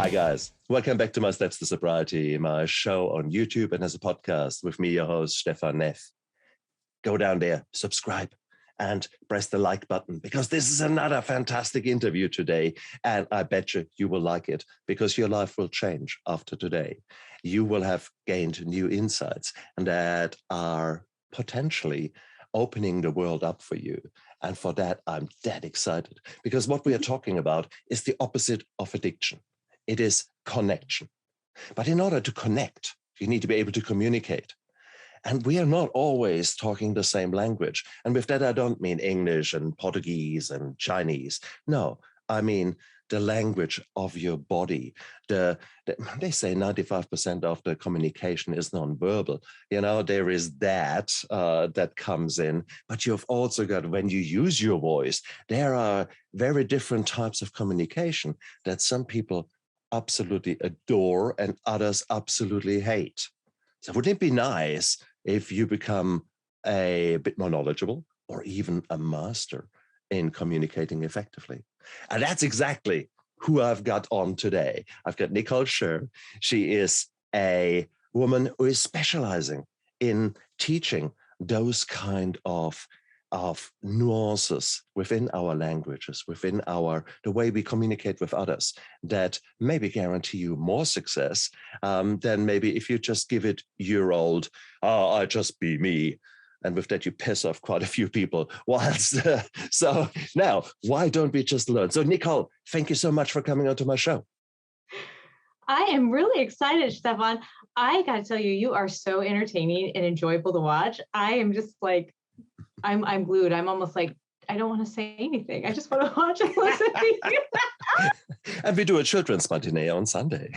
Hi guys, welcome back to my Steps to Sobriety, my show on YouTube and as a podcast with me, your host, Stefan Neff. Go down there, subscribe, and press the like button because this is another fantastic interview today. And I bet you will like it because your life will change after today. You will have gained new insights and that are potentially opening the world up for you. And for that, I'm dead excited because what we are talking about is the opposite of addiction. It is connection. But in order to connect, you need to be able to communicate. And we are not always talking the same language. And with that, I don't mean English and Portuguese and Chinese. No, I mean the language of your body. They say 95% of the communication is nonverbal. You know, there is that comes in, but you've also got, when you use your voice, there are very different types of communication that some people absolutely adore and others absolutely hate. So wouldn't it be nice if you become a bit more knowledgeable or even a master in communicating effectively? And that's exactly who I've got on today. I've got Nicole Shir. She is a woman who is specializing in teaching those kind of nuances within our languages, within the way we communicate with others that maybe guarantee you more success than maybe if you just give it your old, oh, I just be me. And with that, you piss off quite a few people. So now, why don't we just learn? So Nicole, thank you so much for coming onto my show. I am really excited, Stefan. I got to tell you, you are so entertaining and enjoyable to watch. I am just like, I'm glued. I'm almost like, I don't want to say anything. I just want to watch and listen to you. And we do a children's matinee on Sunday.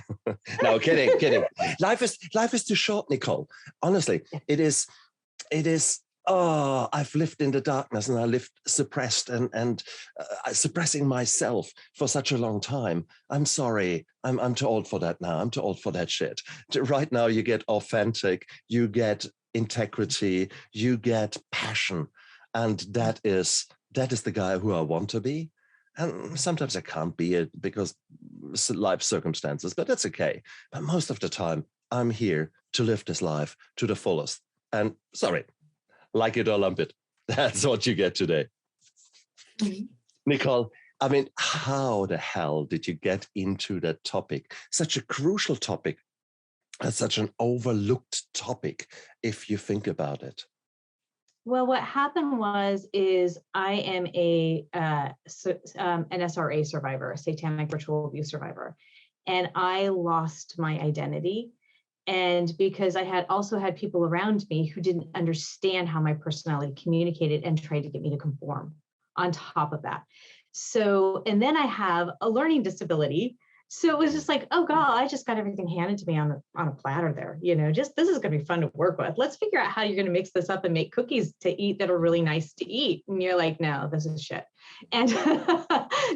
No, kidding. Life is too short, Nicole. Honestly, it is. Oh, I've lived in the darkness and I lived suppressed and suppressing myself for such a long time. I'm sorry. I'm too old for that now. I'm too old for that shit. Right now, you get authentic, you get integrity, you get passion. And that is the guy who I want to be. And sometimes I can't be it because life circumstances, but that's okay. But most of the time, I'm here to live this life to the fullest. And sorry, like it or lump it. That's what you get today. Mm-hmm. Nicole, I mean, how the hell did you get into that topic? Such a crucial topic, such an overlooked topic, if you think about it. Well, what happened is I am an SRA survivor, a satanic ritual abuse survivor, and I lost my identity. And because I had also had people around me who didn't understand how my personality communicated and tried to get me to conform on top of that. So, and then I have a learning disability. So it was just like, oh God, I just got everything handed to me on a platter there. You know, just this is going to be fun to work with. Let's figure out how you're going to mix this up and make cookies to eat that are really nice to eat. And you're like, no, this is shit. And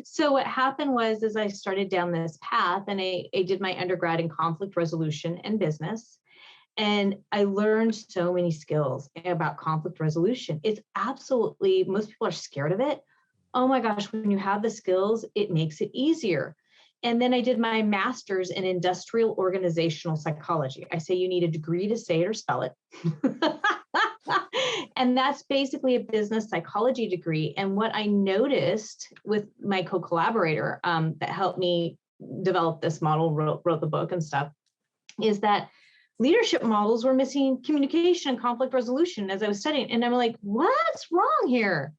so what happened is I started down this path and I did my undergrad in conflict resolution and business. And I learned so many skills about conflict resolution. It's absolutely, most people are scared of it. Oh my gosh, when you have the skills, it makes it easier. And then I did my master's in industrial organizational psychology. I say you need a degree to say it or spell it. And that's basically a business psychology degree. And what I noticed with my co-collaborator that helped me develop this model, wrote the book and stuff, is that leadership models were missing communication and conflict resolution as I was studying. And I'm like, what's wrong here?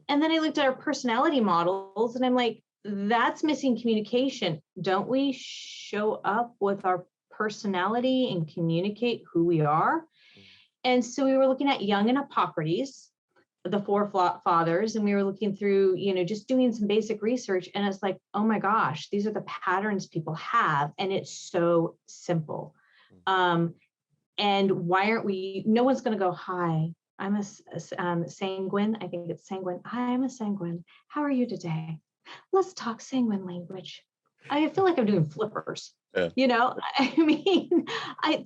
And then I looked at our personality models and I'm like, that's missing communication. Don't we show up with our personality and communicate who we are? And so we were looking at Jung and Hippocrates, the four fathers, and we were looking through, just doing some basic research. And it's like, oh my gosh, these are the patterns people have. And it's so simple. And why aren't we, no one's going to go, hi, I'm a sanguine. I think it's sanguine. Hi, I'm a sanguine. How are you today? Let's talk sanguine language. I feel like I'm doing flippers. Yeah.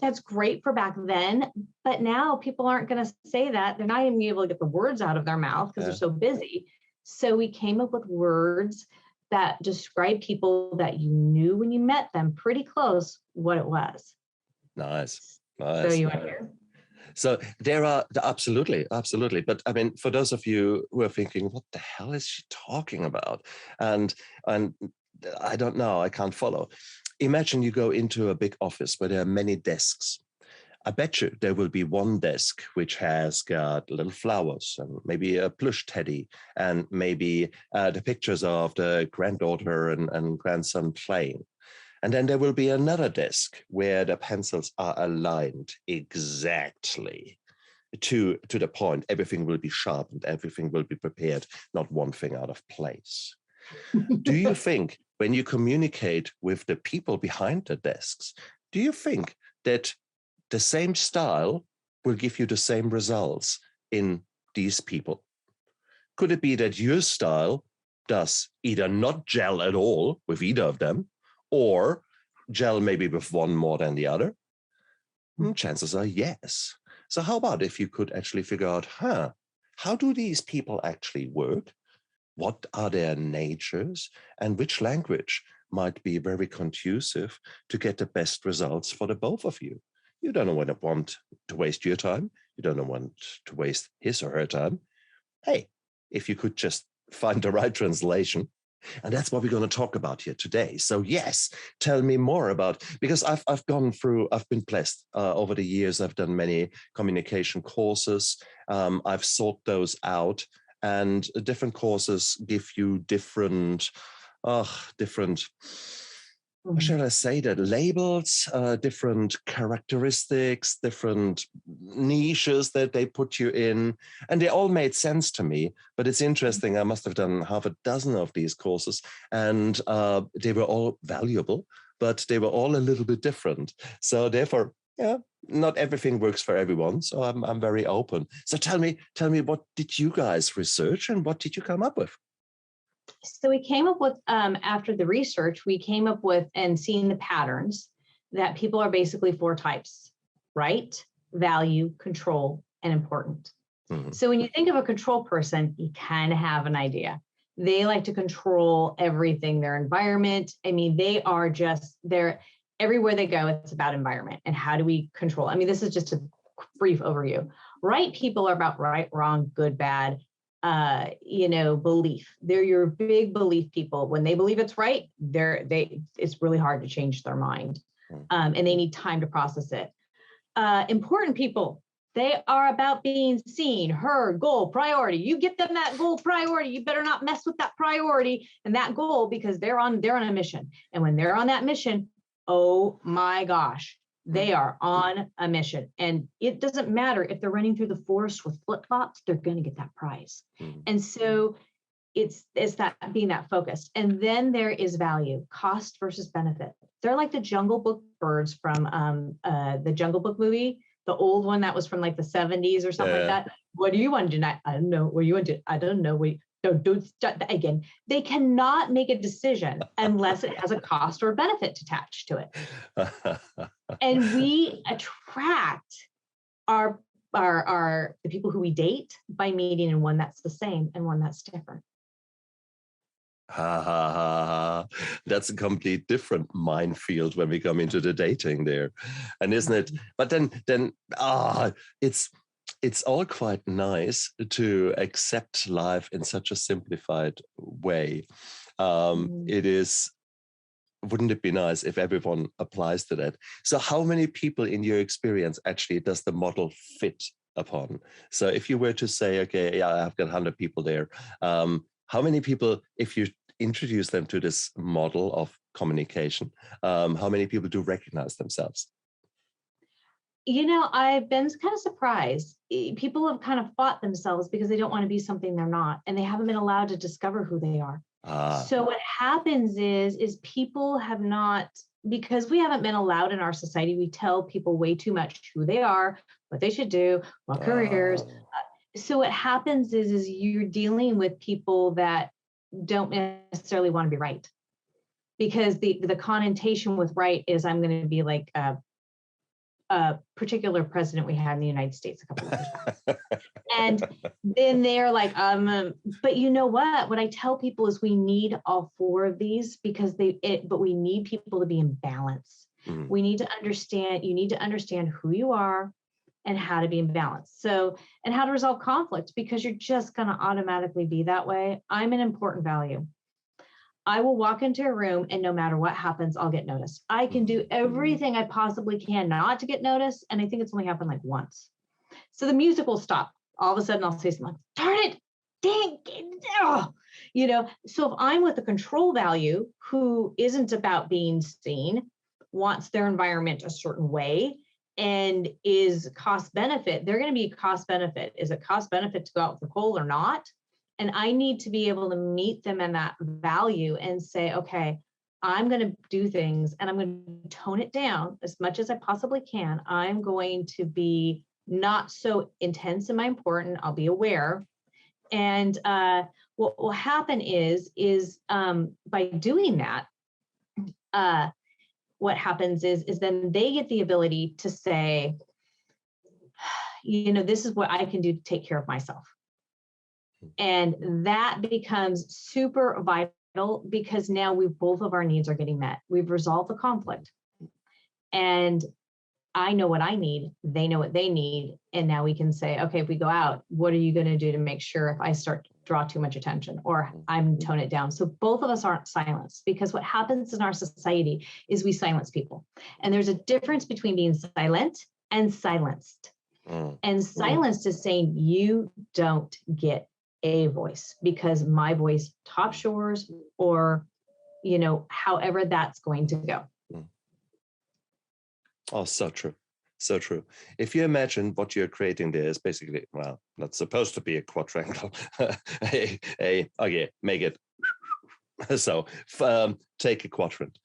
That's great for back then, but now people aren't going to say that. They're not even able to get the words out of their mouth because they're so busy. So we came up with words that describe people that you knew when you met them pretty close what it was. Nice. So you want to hear? So there are absolutely. But I mean, for those of you who are thinking, what the hell is she talking about? And I don't know, I can't follow. Imagine you go into a big office where there are many desks. I bet you there will be one desk which has got little flowers and maybe a plush teddy and maybe the pictures of the granddaughter and grandson playing. And then there will be another desk where the pencils are aligned exactly to the point. Everything will be sharpened, everything will be prepared, not one thing out of place. Do you think when you communicate with the people behind the desks, do you think that the same style will give you the same results in these people? Could it be that your style does either not gel at all with either of them, or gel maybe with one more than the other? Chances are yes. So how about if you could actually figure out, how do these people actually work? What are their natures, and which language might be very conducive to get the best results for the both of you? You don't want to waste your time. You don't want to waste his or her time. Hey, if you could just find the right translation. And that's what we're going to talk about here today. So yes, tell me more about, because I've been blessed over the years. I've done many communication courses. I've sought those out, and different courses give you different, how shall I say that, labels, different characteristics, different niches that they put you in. And they all made sense to me. But it's interesting, I must have done half a dozen of these courses, and they were all valuable, but they were all a little bit different. So therefore, yeah, not everything works for everyone. So I'm very open. So tell me, what did you guys research and what did you come up with? So we came up with, after the research, we came up with and seeing the patterns that people are basically 4 types: right, value, control, and important. Mm-hmm. So when you think of a control person, you kind of have an idea. They like to control everything, their environment. I mean, they're everywhere they go, it's about environment and how do we control. I mean, this is just a brief overview. Right people are about right, wrong, good, bad. Belief. They're your big belief people. When they believe it's right, it's really hard to change their mind. And they need time to process it. Important people, they are about being seen, heard, goal, priority. You get them that goal, priority. You better not mess with that priority and that goal, because they're on a mission. And when they're on that mission, oh my gosh, they are on a mission. And it doesn't matter if they're running through the forest with flip-flops, they're going to get that prize. And so it's that being that focused. And then there is value, cost versus benefit. They're like the Jungle Book birds from the Jungle Book movie, the old one that was from like the 70s or something like that. What do you want to do? I don't know. What do you want to do? I don't know. Don't start that again. They cannot make a decision unless it has a cost or benefit attached to it. And we attract the people who we date by meeting in one that's the same and one that's different. That's a complete different minefield when we come into the dating there, and isn't it? But then it's all quite nice to accept life in such a simplified way. It is. Wouldn't it be nice if everyone applies to that? So how many people in your experience actually does the model fit upon? So if you were to say, okay, yeah, I've got 100 people there, how many people, if you introduce them to this model of communication, how many people do recognize themselves? I've been kind of surprised. People have kind of fought themselves because they don't want to be something they're not, and they haven't been allowed to discover who they are. So what happens is people have not, because we haven't been allowed in our society, we tell people way too much who they are, what they should do, what careers. So what happens is you're dealing with people that don't necessarily want to be right, because the connotation with right is I'm going to be like a particular president we had in the United States a couple of years back. And then they're like, but you know what I tell people is we need all four of these because but we need people to be in balance. We need to understand, you need to understand who you are and how to be in balance. So, and how to resolve conflict, because you're just going to automatically be that way. I'm an important value. I will walk into a room and no matter what happens, I'll get noticed. I can do everything I possibly can not to get noticed. And I think it's only happened like once. So the music will stop. All of a sudden I'll say something like, darn it, dang, oh. You know, so if I'm with a control value who isn't about being seen, wants their environment a certain way, and is cost benefit, they're going to be cost benefit. Is it cost benefit to go out with Nicole or not? And I need to be able to meet them in that value and say, okay, I'm going to do things and I'm going to tone it down as much as I possibly can. I'm going to be not so intense in my important. I'll be aware. And what will happen is by doing that, what happens is then they get the ability to say, you know, this is what I can do to take care of myself. And that becomes super vital because now both of our needs are getting met. We've resolved the conflict. And I know what I need, they know what they need. And now we can say, okay, if we go out, what are you going to do to make sure if I start to draw too much attention or I'm tone it down? So both of us aren't silenced, because what happens in our society is we silence people. And there's a difference between being silent and silenced. And silenced is saying you don't get a voice because my voice tops yours, or, you know, however that's going to go. Oh, so true. So true. If you imagine what you're creating there is basically, well, not supposed to be a quadrangle. Okay, make it. So take a quadrant.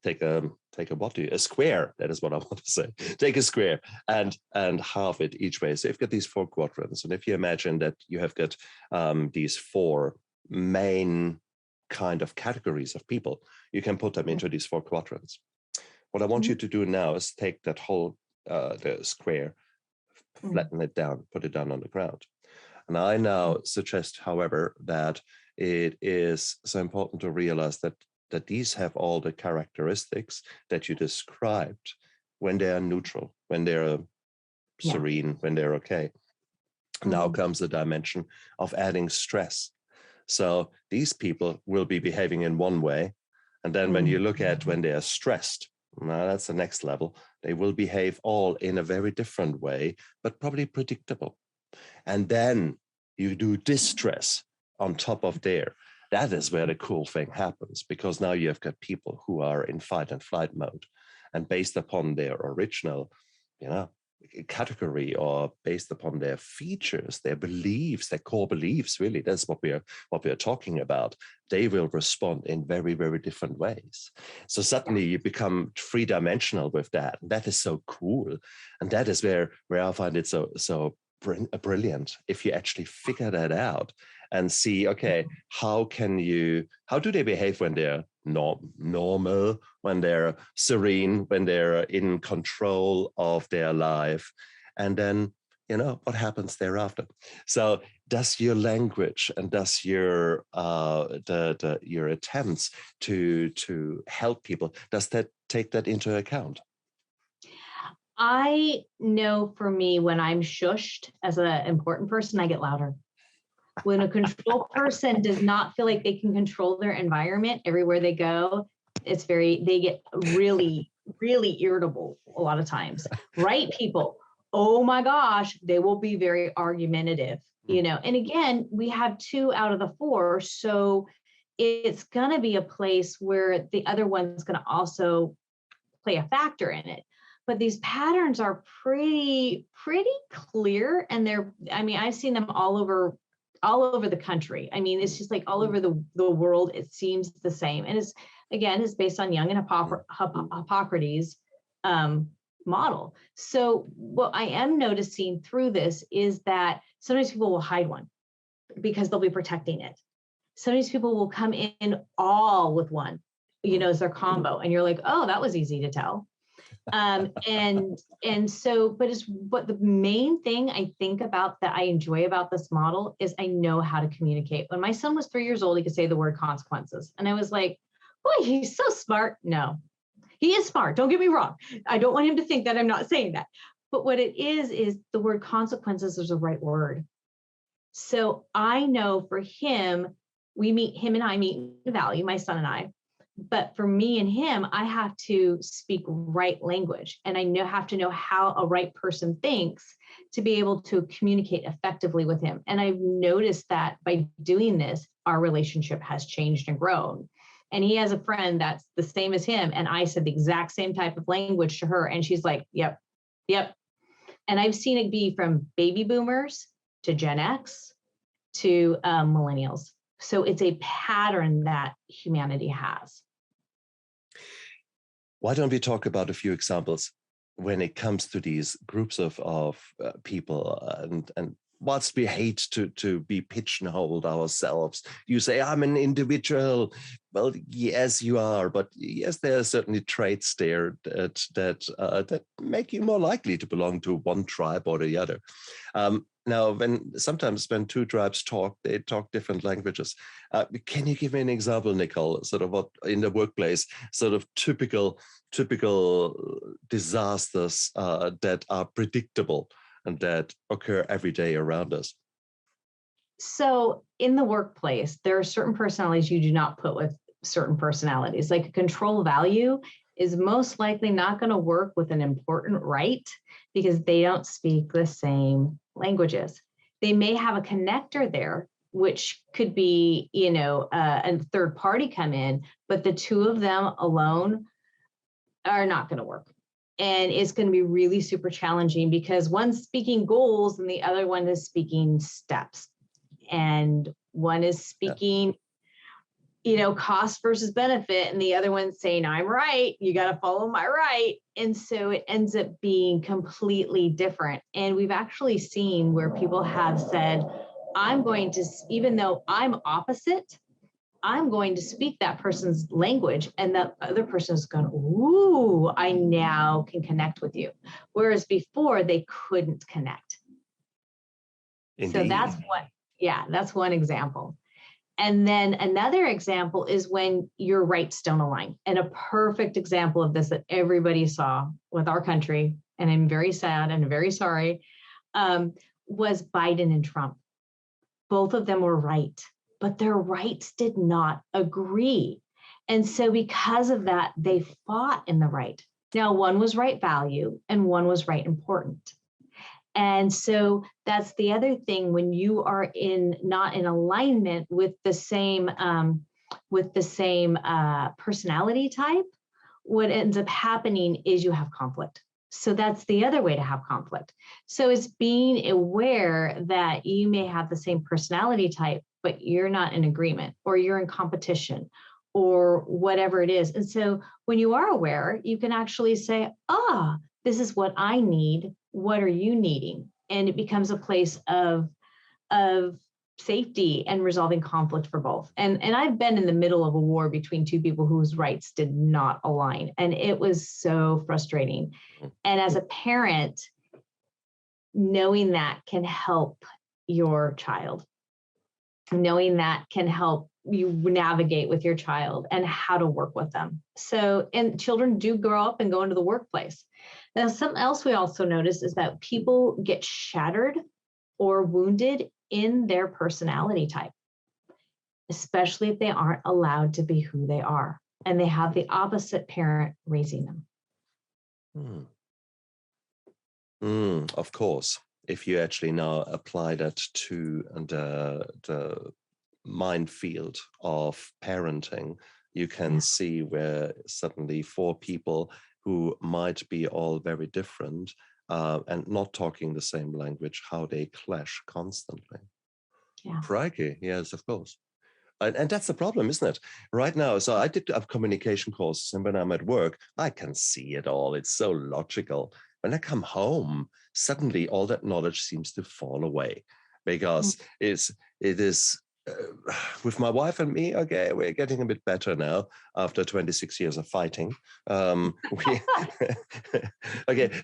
Take a square. That is what I want to say. Take a square and halve it each way. So you've got these four quadrants. And if you imagine that you have got these four main kind of categories of people, you can put them into these four quadrants. What I want you to do now is take that whole the square, flatten it down, put it down on the ground. And I now suggest, however, that it is so important to realize that these have all the characteristics that you described when they are neutral, when they're serene, when they're okay. Now comes the dimension of adding stress. So these people will be behaving in one way. And then when you look at when they are stressed, now that's the next level. They will behave all in a very different way, but probably predictable. And then you do distress on top of there. That is where the cool thing happens, because now you have got people who are in fight and flight mode, and based upon their original, category, or based upon their features, their beliefs, their core beliefs, really, that's what we are talking about. They will respond in very, very different ways. So suddenly you become three-dimensional with that. And that is so cool. And that is where I find it so brilliant if you actually figure that out and see, okay, how do they behave when they're normal, when they're serene, when they're in control of their life, and then what happens thereafter. So does your language and does your your attempts to help people, does that take that into account? I know for me, when I'm shushed as an important person, I get louder. When a control person does not feel like they can control their environment everywhere they go, they get really, really irritable a lot of times. Right people, oh my gosh, they will be very argumentative, And again, we have 2 out of the 4. So it's going to be a place where the other one's going to also play a factor in it. But these patterns are pretty clear. And I've seen them all over the country. It's just like all over the world, it seems the same. And it's based on Jung and Hippocrates model. So what I am noticing through this is that sometimes people will hide one because they'll be protecting it. Sometimes people will come in all with one, as their combo. And you're like, oh, that was easy to tell. And so, but the main thing I think about that I enjoy about this model is I know how to communicate. When my son was 3 years old, he could say the word consequences. And I was like, boy, he's so smart. No, he is smart. Don't get me wrong. I don't want him to think that I'm not saying that. But what it is the word consequences is the right word. So I know for him, him and I meet in value, my son and I. But for me and him, I have to speak right language, and I have to know how a right person thinks to be able to communicate effectively with him. And I've noticed that by doing this, our relationship has changed and grown. And he has a friend that's the same as him, and I said the exact same type of language to her, and she's like, yep. And I've seen it be from baby boomers to Gen X to millennials. So it's a pattern that humanity has. Why don't we talk about a few examples when it comes to these groups of people, and whilst we hate to be pigeonholed ourselves, you say, I'm an individual. Well, yes, you are, but yes, there are certainly traits there that make you more likely to belong to one tribe or the other. Now, sometimes when two tribes talk, they talk different languages. Can you give me an example, Nicole, sort of what in the workplace, sort of typical disasters that are predictable and that occur every day around us? So in the workplace, there are certain personalities you do not put with certain personalities. Like a control value is most likely not going to work with an important right because they don't speak the same languages. They may have a connector there, which could be, a third party come in, but the two of them alone are not going to work. And it's going to be really super challenging because one's speaking goals and the other one is speaking steps. And one is speaking, cost versus benefit, and the other one's saying, I'm right, you got to follow my right. And so it ends up being completely different. And we've actually seen where people have said, I'm going to, even though I'm opposite, I'm going to speak that person's language, and that other person is going, ooh, I now can connect with you. Whereas before they couldn't connect. Indeed. So that's one example. And then another example is when your rights don't align. And a perfect example of this that everybody saw with our country, and I'm very sad and very sorry, was Biden and Trump. Both of them were right, but their rights did not agree. And so because of that, they fought in the right. Now, one was right value and one was right important. And so that's the other thing when you are not in alignment with the same personality type, what ends up happening is you have conflict. So that's the other way to have conflict. So it's being aware that you may have the same personality type, but you're not in agreement, or you're in competition, or whatever it is. And so when you are aware, you can actually say, this is what I need. What are you needing? And it becomes a place of safety and resolving conflict for both. And I've been in the middle of a war between two people whose rights did not align. And it was so frustrating. And as a parent, knowing that can help your child. Knowing that can help you navigate with your child and how to work with them. So, and children do grow up and go into the workplace. Now, something else we also notice is that people get shattered or wounded in their personality type, especially if they aren't allowed to be who they are and they have the opposite parent raising them. Of course, if you actually now apply that to the minefield of parenting, you can see where suddenly four people who might be all very different and not talking the same language, how they clash constantly. Yeah. Crikey, yes, of course. And that's the problem, isn't it? Right now, so I did have communication courses, and when I'm at work, I can see it all. It's so logical. When I come home, suddenly all that knowledge seems to fall away because it is with my wife and me, okay, we're getting a bit better now after 26 years of fighting. Okay,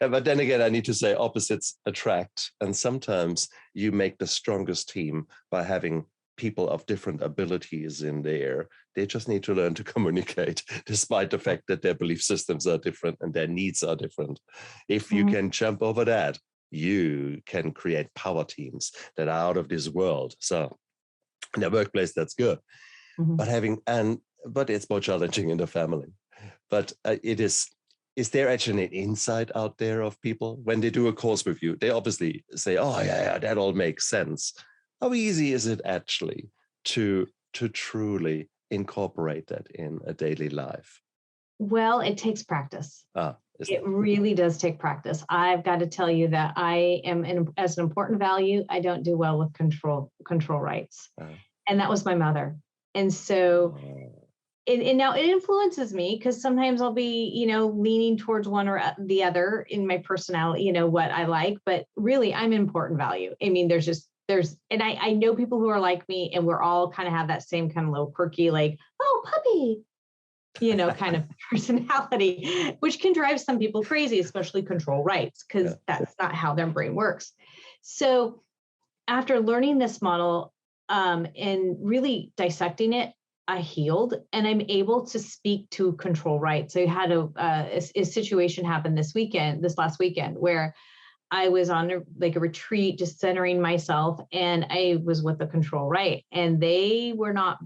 but then again, I need to say opposites attract. And sometimes you make the strongest team by having people of different abilities in there. They just need to learn to communicate, despite the fact that their belief systems are different and their needs are different. If you can jump over that, you can create power teams that are out of this world. So in the workplace, that's good. But but it's more challenging in the family. But is there actually an insight out there of people when they do a course with you? They obviously say, oh, yeah, that all makes sense. How easy is it actually to truly incorporate that in a daily life? Well, it takes practice. It really does take practice. I've got to tell you that I am, as an important value, I don't do well with control rights. And that was my mother. And so, and now it influences me because sometimes I'll be, leaning towards one or the other in my personality, what I like, but really I'm an important value. I mean, and I know people who are like me, and we're all kind of have that same kind of little quirky, like, oh, puppy, kind of personality, which can drive some people crazy, especially control rights, because that's not how their brain works. So after learning this model and really dissecting it, I healed, and I'm able to speak to control rights. So I had a situation happen this last weekend, where I was on a retreat, just centering myself, and I was with a control right, and they were not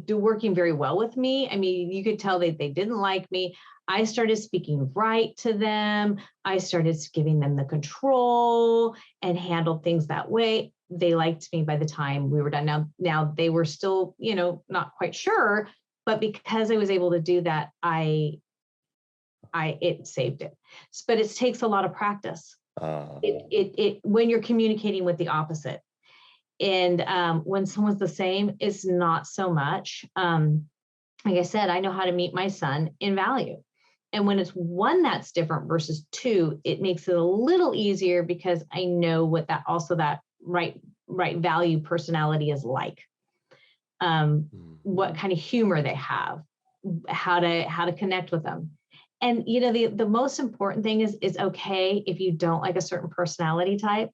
working very well with me. I mean, you could tell that they didn't like me. I started speaking right to them. I started giving them the control and handled things that way. They liked me by the time we were done. Now they were still, not quite sure, but because I was able to do that, it saved it. But it takes a lot of practice. When you're communicating with the opposite. And when someone's the same, it's not so much. Like I said, I know how to meet my son in value. And when it's one that's different versus two, it makes it a little easier because I know what that right value personality is like. What kind of humor they have, how to connect with them. And the most important thing is it's okay if you don't like a certain personality type.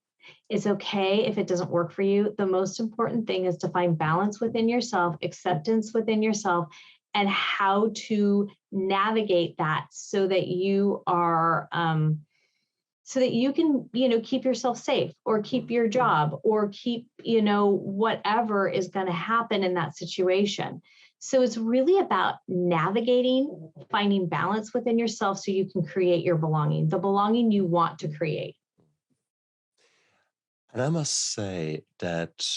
It's okay if it doesn't work for you. The most important thing is to find balance within yourself, acceptance within yourself, and how to navigate that so that you are, so that you can, keep yourself safe, or keep your job, or keep, whatever is going to happen in that situation. So it's really about navigating, finding balance within yourself so you can create your belonging, the belonging you want to create. And I must say that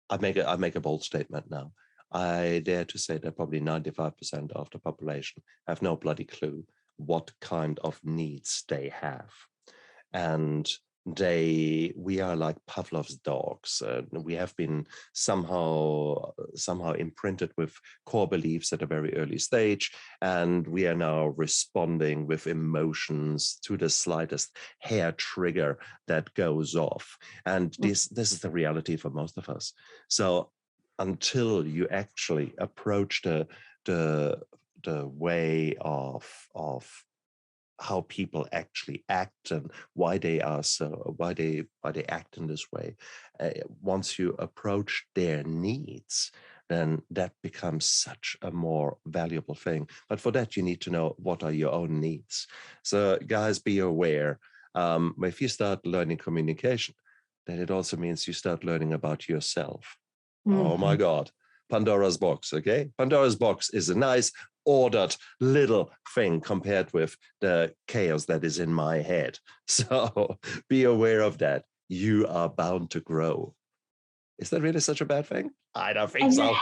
I make a bold statement now. I dare to say that probably 95% of the population have no bloody clue what kind of needs they have. And we are like Pavlov's dogs. We have been somehow imprinted with core beliefs at a very early stage, and we are now responding with emotions to the slightest hair trigger that goes off. And this is the reality for most of us. So until you actually approach the way of how people actually act and why they act in this way, once you approach their needs, then that becomes such a more valuable thing. But for that, you need to know what are your own needs. So guys, be aware, if you start learning communication, then it also means you start learning about yourself. Oh my God, Pandora's box, okay? Pandora's box is a nice, ordered little thing compared with the chaos that is in my head. So be aware of that. You are bound to grow. Is that really such a bad thing? I don't think so.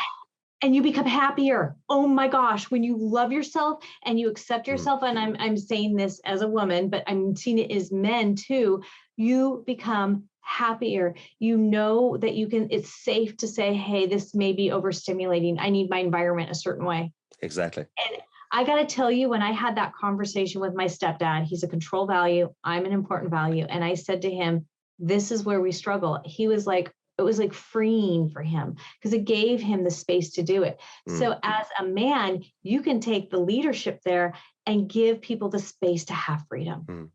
And you become happier. Oh my gosh, when you love yourself and you accept yourself, and I'm saying this as a woman, but I'm seeing it as men too, you become happier. You know that it's safe to say, hey, this may be overstimulating. I need my environment a certain way. Exactly. And I got to tell you, when I had that conversation with my stepdad, he's a control value, I'm an important value. And I said to him, this is where we struggle. He was like, It was like freeing for him because it gave him the space to do it. So as a man, you can take the leadership there and give people the space to have freedom.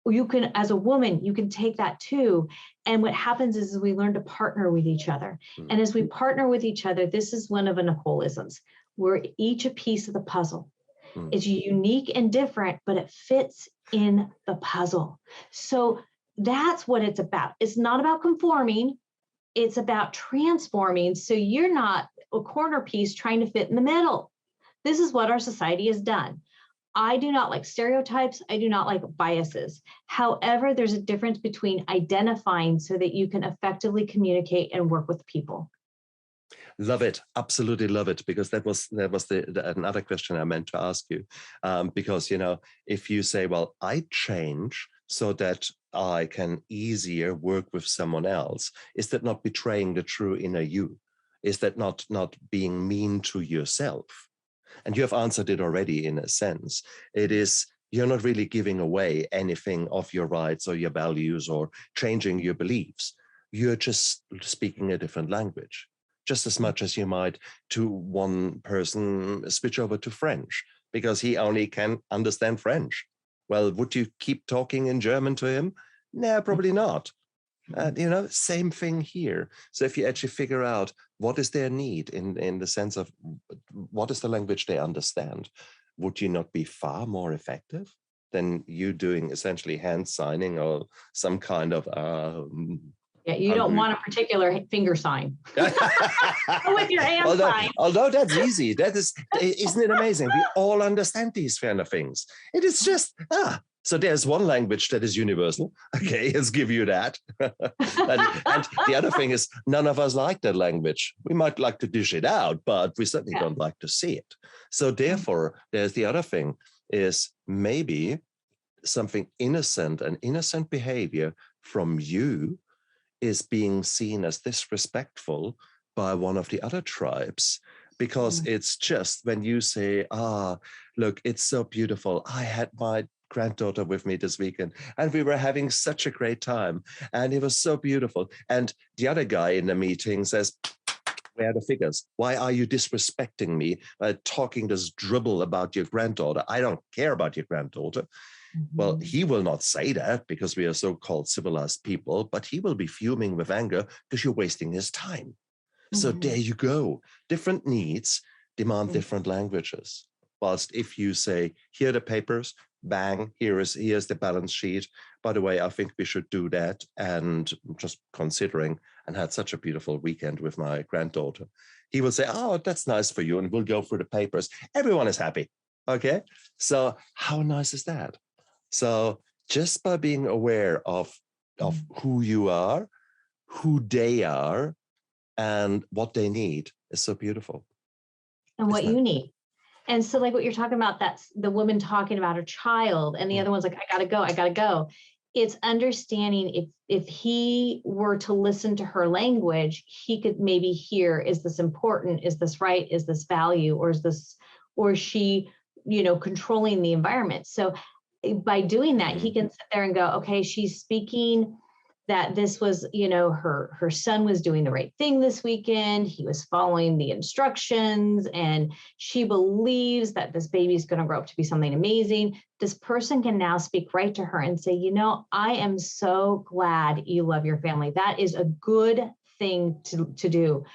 You can, as a woman, you can take that too. And what happens is we learn to partner with each other. And as we partner with each other, this is one of a Nicoleisms. We're each a piece of the puzzle. It's unique and different, but it fits in the puzzle. So that's what it's about. It's not about conforming. It's about transforming. So you're not a corner piece trying to fit in the middle. This is what our society has done. I do not like stereotypes. I do not like biases. However, there's a difference between identifying so that you can effectively communicate and work with people. Love it. Absolutely love it. Because that was another question I meant to ask you. Because, if you say, well, I change so that I can easier work with someone else, is that not betraying the true inner you? Is that not being mean to yourself? And you have answered it already in a sense. It is, you're not really giving away anything of your rights or your values or changing your beliefs. You're just speaking a different language. Just as much as you might to one person switch over to French because he only can understand French. Well, would you keep talking in German to him? No, probably not. Same thing here. So if you actually figure out what is their need in the sense of what is the language they understand, would you not be far more effective than you doing essentially hand signing or some kind of yeah, you don't want a particular finger sign. With your hand sign. Although that's easy. Isn't it amazing? We all understand these kind of things. It is just, so there's one language that is universal. Okay, let's give you that. and the other thing is, none of us like that language. We might like to dish it out, but we certainly don't like to see it. So therefore, there's the other thing is maybe something innocent, an innocent behavior from you is being seen as disrespectful by one of the other tribes, because it's just when you say, look, it's so beautiful. I had my granddaughter with me this weekend and we were having such a great time and it was so beautiful. And the other guy in the meeting says, where are the figures? Why are you disrespecting me by talking this dribble about your granddaughter? I don't care about your granddaughter. Well, he will not say that because we are so-called civilized people, but he will be fuming with anger because you're wasting his time. So there you go. Different needs demand different languages. Whilst if you say, here are the papers, bang, here's the balance sheet. By the way, I think we should do that. And just considering, and had such a beautiful weekend with my granddaughter. He will say, oh, that's nice for you. And we'll go through the papers. Everyone is happy. Okay. So how nice is that? So just by being aware of who you are, who they are, and what they need is so beautiful. And what you need. And so like what you're talking about, that's the woman talking about her child and the other one's like, I gotta go. It's understanding if he were to listen to her language, he could maybe hear, is this important? Is this right? Is this value? Or is she, controlling the environment? So by doing that, he can sit there and go, okay, she's speaking that this was, her son was doing the right thing this weekend. He was following the instructions and she believes that this baby is going to grow up to be something amazing. This person can now speak right to her and say, I am so glad you love your family. That is a good thing to do.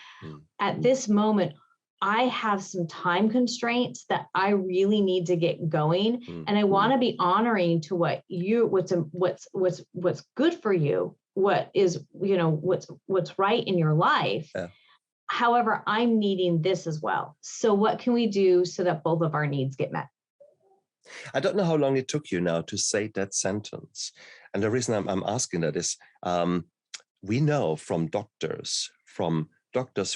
At this moment, I have some time constraints that I really need to get going. And I want to be honoring to what's good for you, what is, what's right in your life. Yeah. However, I'm needing this as well. So what can we do so that both of our needs get met? I don't know how long it took you now to say that sentence. And the reason I'm asking that is we know from doctors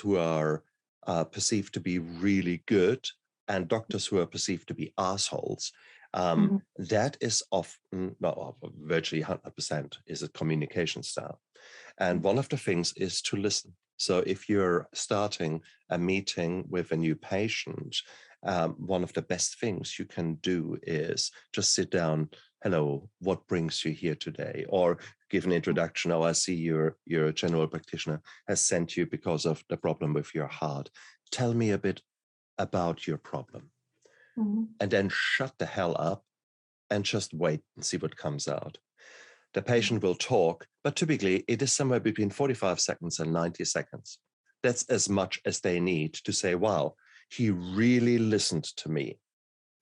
who are perceived to be really good and doctors who are perceived to be assholes. That is often, virtually 100% is a communication style. And one of the things is to listen. So if you're starting a meeting with a new patient, one of the best things you can do is just sit down, hello, what brings you here today? Or give an introduction. Oh, I see your general practitioner has sent you because of the problem with your heart. Tell me a bit about your problem. Mm-hmm. And then shut the hell up and just wait and see what comes out. The patient will talk, but typically it is somewhere between 45 seconds and 90 seconds. That's as much as they need to say, wow, he really listened to me.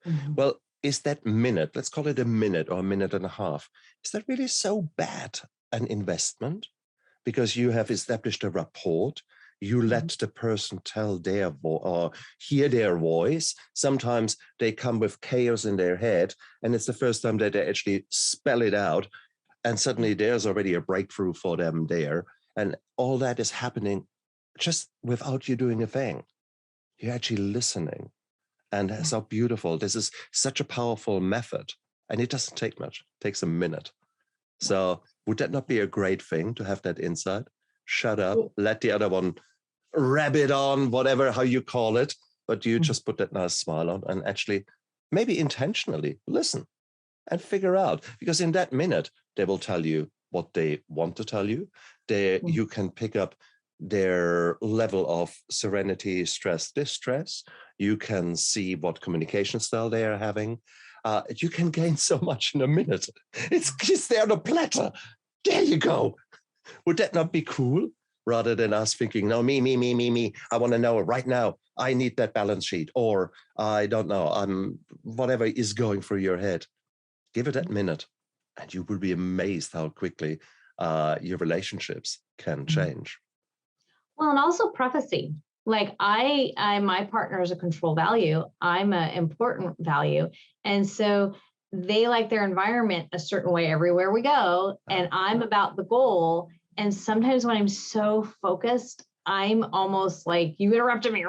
Mm-hmm. Well, is that minute, let's call it a minute or a minute and a half, is that really so bad an investment? Because you have established a rapport, you let the person tell their or hear their voice. Sometimes they come with chaos in their head, and it's the first time that they actually spell it out, and suddenly there's already a breakthrough for them there. And all that is happening just without you doing a thing. You're actually listening. And that's how beautiful. This is such a powerful method. And it doesn't take much. It takes a minute. So would that not be a great thing to have that insight? Shut up, let the other one rabbit on, whatever, how you call it. But you just put that nice smile on and actually, maybe intentionally, listen and figure out. Because in that minute, they will tell you what they want to tell you. You can pick up their level of serenity, stress, distress. You can see what communication style they are having. You can gain so much in a minute. It's just there on a platter. There you go. Would that not be cool? Rather than us thinking, no, me. I want to know right now. I need that balance sheet. Or I don't know, whatever is going through your head. Give it that minute and you will be amazed how quickly your relationships can change. Well, and also prophecy. Like my partner is a control value. I'm an important value. And so they like their environment a certain way everywhere we go. And I'm about the goal. And sometimes when I'm so focused, I'm almost like, you interrupted me,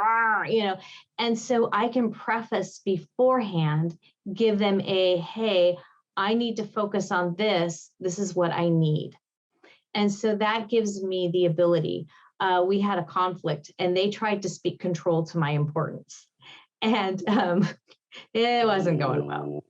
and so I can preface beforehand, give them hey, I need to focus on this. This is what I need. And so that gives me the ability. We had a conflict and they tried to speak control to my importance. And it wasn't going well.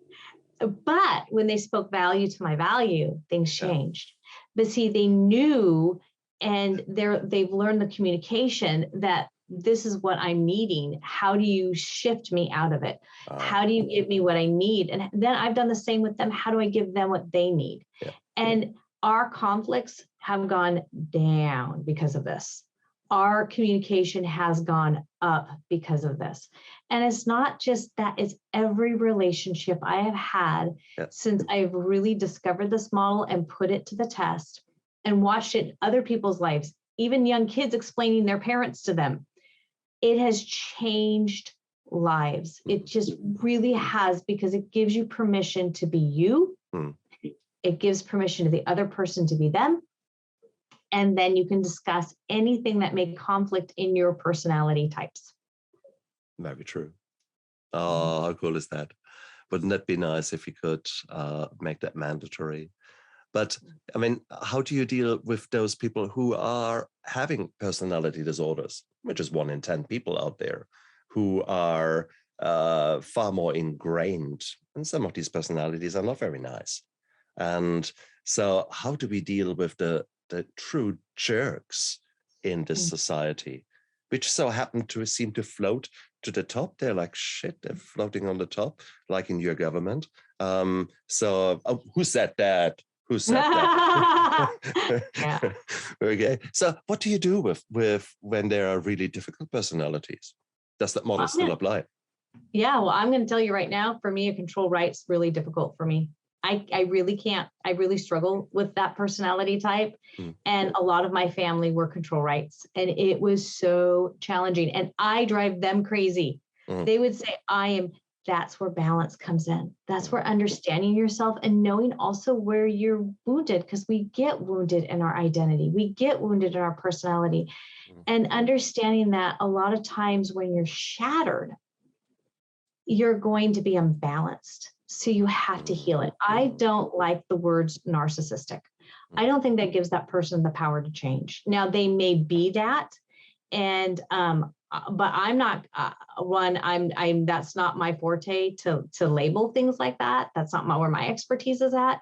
But when they spoke value to my value, things changed. But see, they knew, and they've learned the communication that this is what I'm needing. How do you shift me out of it? How do you give me what I need? And then I've done the same with them. How do I give them what they need? Yeah. And our conflicts have gone down because of this. Our communication has gone up because of this. And it's not just that, it's every relationship I have had since I've really discovered this model and put it to the test and watched it in other people's lives, even young kids explaining their parents to them. It has changed lives. It just really has, because it gives you permission to be you. It gives permission to the other person to be them. And then you can discuss anything that may conflict in your personality types. Very true. Oh, how cool is that? Wouldn't that be nice if you could make that mandatory? But I mean, how do you deal with those people who are having personality disorders, which is 1 in 10 people out there, who are far more ingrained? And some of these personalities are not very nice. And so how do we deal with the true jerks in this society, which so happen to seem to float to the top? They're like, shit, they're floating on the top, like in your government. So who said that? Who said that? Okay. So what do you do with when there are really difficult personalities? Does that model still apply? Yeah, well, I'm going to tell you right now, for me, a control right's really difficult for me. I really can't. I really struggle with that personality type. And a lot of my family were control rights. And it was so challenging. And I drive them crazy. They would say, that's where balance comes in. That's where understanding yourself and knowing also where you're wounded, because we get wounded in our identity. We get wounded in our personality. And understanding that a lot of times when you're shattered, you're going to be unbalanced. So you have to heal it. I don't like the words narcissistic. I don't think that gives that person the power to change. Now, they may be that. And but I'm not that's not my forte to label things like that. That's not where my expertise is at.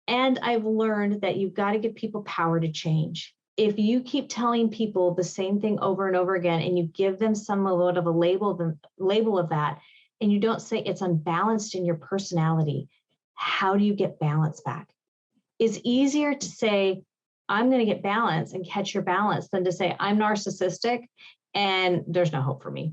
And I've learned that you've got to give people power to change. If you keep telling people the same thing over and over again, and you give them some sort of a label of that, and you don't say it's unbalanced in your personality, how do you get balance back? It's easier to say, I'm going to get balance and catch your balance than to say, I'm narcissistic and there's no hope for me.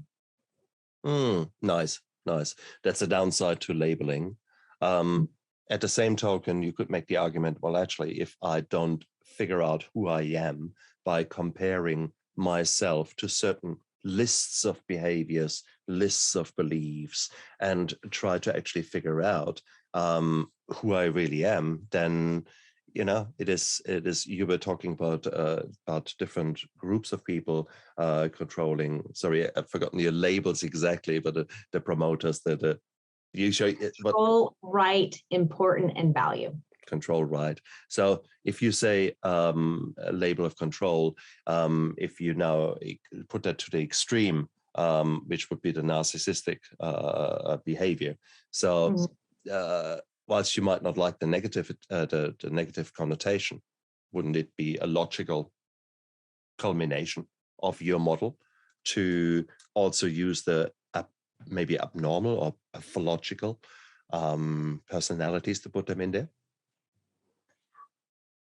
Nice. That's a downside to labeling. At the same token, you could make the argument, well, actually, if I don't figure out who I am by comparing myself to certain lists of behaviors, lists of beliefs, and try to actually figure out who I really am, then it is. You were talking about different groups of people controlling. Sorry, I've forgotten your labels exactly, but the promoters, you show control, right, important, and value. Control, right. So if you say a label of control, if you now put that to the extreme, which would be the narcissistic behavior. So whilst you might not like the negative connotation, wouldn't it be a logical culmination of your model to also use the maybe abnormal or pathological personalities to put them in there?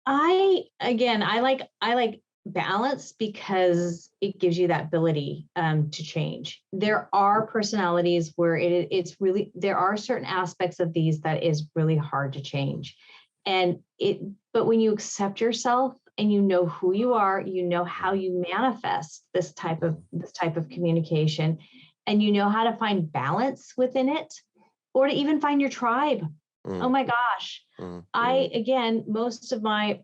I like balance because it gives you that ability to change. There are personalities where it's really, there are certain aspects of these that is really hard to change. But when you accept yourself and you know who you are, you know how you manifest this type of communication, and you know how to find balance within it, or to even find your tribe. Oh my gosh. Most of my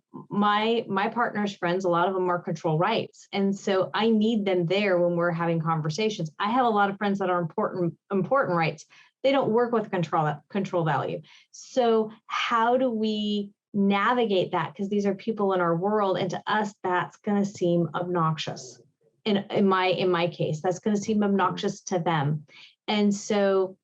partner's friends, a lot of them are control rights. And so I need them there when we're having conversations. I have a lot of friends that are important rights. They don't work with control value. So how do we navigate that? Because these are people in our world, and to us, that's going to seem obnoxious. In my case, that's going to seem obnoxious to them. And so,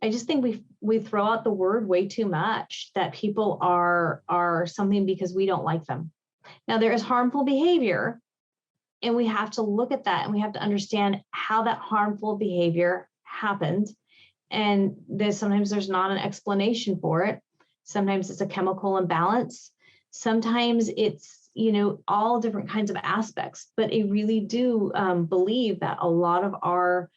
I just think we throw out the word way too much, that people are something because we don't like them. Now, there is harmful behavior, and we have to look at that, and we have to understand how that harmful behavior happened. And sometimes there's not an explanation for it. Sometimes it's a chemical imbalance. Sometimes it's all different kinds of aspects. But I really do believe that a lot of our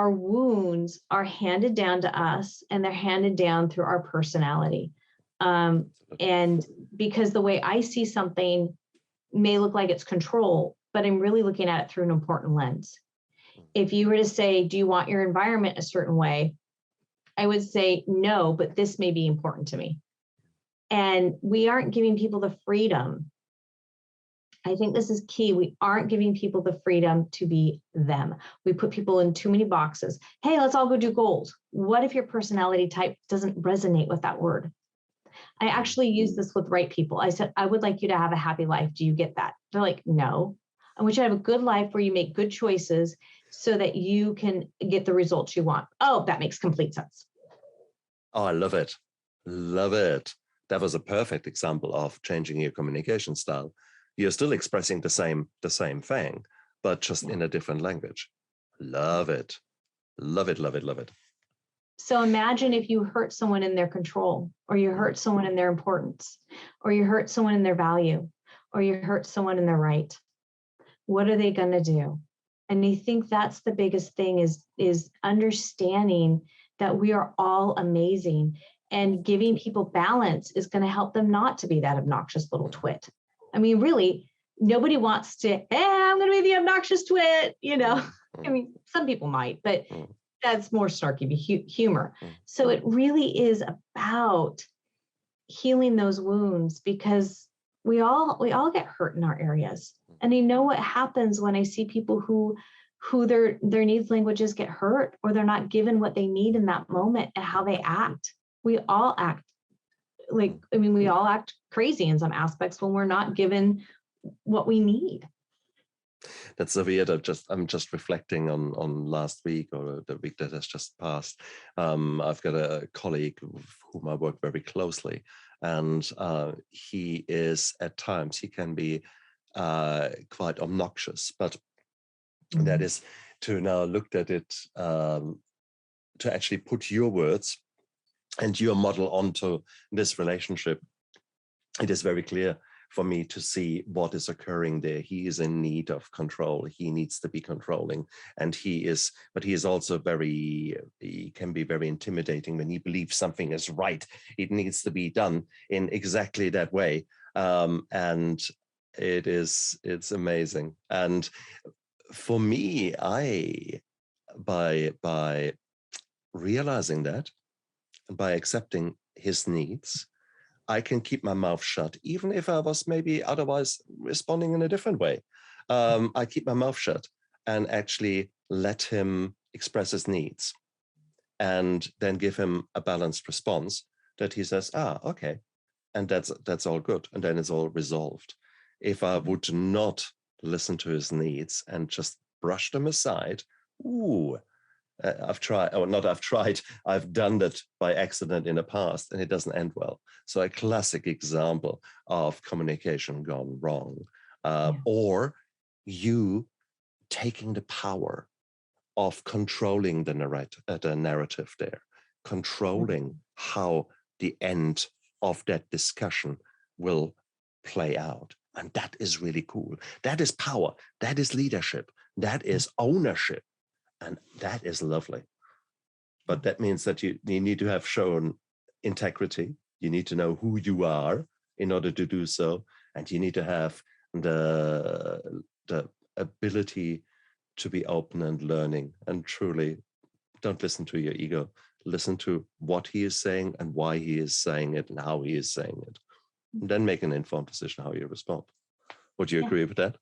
wounds are handed down to us, and they're handed down through our personality. And because the way I see something may look like it's control, but I'm really looking at it through an important lens. If you were to say, do you want your environment a certain way? I would say no, but this may be important to me. And we aren't giving people the freedom. I think this is key. We aren't giving people the freedom to be them. We put people in too many boxes. Hey, let's all go do goals. What if your personality type doesn't resonate with that word? I actually use this with right people. I said, I would like you to have a happy life. Do you get that? They're like, no. I want you to have a good life where you make good choices so that you can get the results you want. Oh, that makes complete sense. Oh, I love it. Love it. That was a perfect example of changing your communication style. You're still expressing the same thing, but just in a different language. Love it. Love it, love it, love it. So imagine if you hurt someone in their control, or you hurt someone in their importance, or you hurt someone in their value, or you hurt someone in their right. What are they going to do? And I think that's the biggest thing is understanding that we are all amazing, and giving people balance is going to help them not to be that obnoxious little twit. I mean, really, nobody wants to, hey, I'm going to be the obnoxious twit, I mean, some people might, but that's more snarky humor. So it really is about healing those wounds, because we all get hurt in our areas. And I know what happens when I see people who their needs languages get hurt, or they're not given what they need in that moment, and how they act. We all act we all act crazy in some aspects when we're not given what we need. That's so weird. I'm just reflecting on last week or the week that has just passed. I've got a colleague with whom I work very closely, and he is at times he can be quite obnoxious, but that is to now looked at it to actually put your words and your model onto this relationship. It is very clear for me to see what is occurring there. He is in need of control. He needs to be controlling. And but he is also he can be very intimidating when he believes something is right. It needs to be done in exactly that way. And it's amazing. And for me, by realizing that, by accepting his needs, I can keep my mouth shut, even if I was maybe otherwise responding in a different way. I keep my mouth shut and actually let him express his needs, and then give him a balanced response that he says, okay, and that's all good, and then it's all resolved. If I would not listen to his needs and just brush them aside, I've done that by accident in the past, and it doesn't end well. So a classic example of communication gone wrong, or you taking the power of controlling the narrative there, controlling how the end of that discussion will play out. And that is really cool. That is power. That is leadership. That is ownership. And that is lovely. But that means that you need to have shown integrity. You need to know who you are in order to do so. And you need to have the ability to be open and learning. And truly, don't listen to your ego. Listen to what he is saying and why he is saying it and how he is saying it. And then make an informed decision how you respond. Would you agree with that?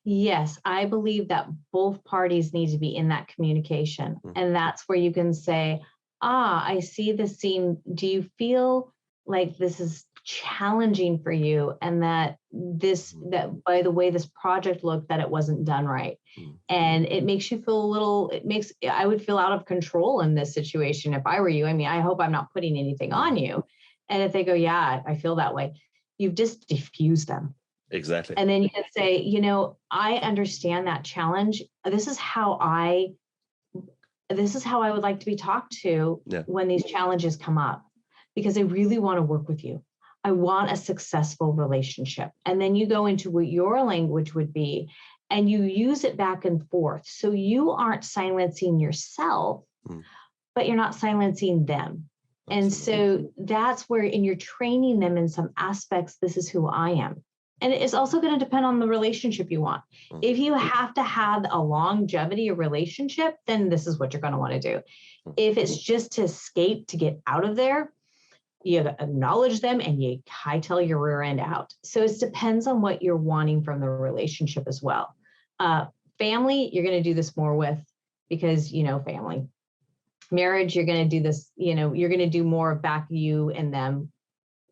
Yes, I believe that both parties need to be in that communication. And that's where you can say, I see the scene. Do you feel like this is challenging for you? And that by the way this project looked, that it wasn't done right. And it makes you feel I would feel out of control in this situation if I were you. I mean, I hope I'm not putting anything on you. And if they go, yeah, I feel that way, you've just diffused them. Exactly. And then you can say, I understand that challenge. This is how I would like to be talked to when these challenges come up, because I really want to work with you. I want a successful relationship. And then you go into what your language would be, and you use it back and forth. So you aren't silencing yourself, but you're not silencing them. Absolutely. And so that's where, and you're training them in some aspects, this is who I am. And it's also going to depend on the relationship you want. If you have to have a longevity of relationship, then this is what you're going to want to do. If it's just to escape, to get out of there, you acknowledge them and you hightail your rear end out. So it depends on what you're wanting from the relationship as well. Family, you're going to do this more with, because, family. Marriage, you're going to do this, you're going to do more back you and them.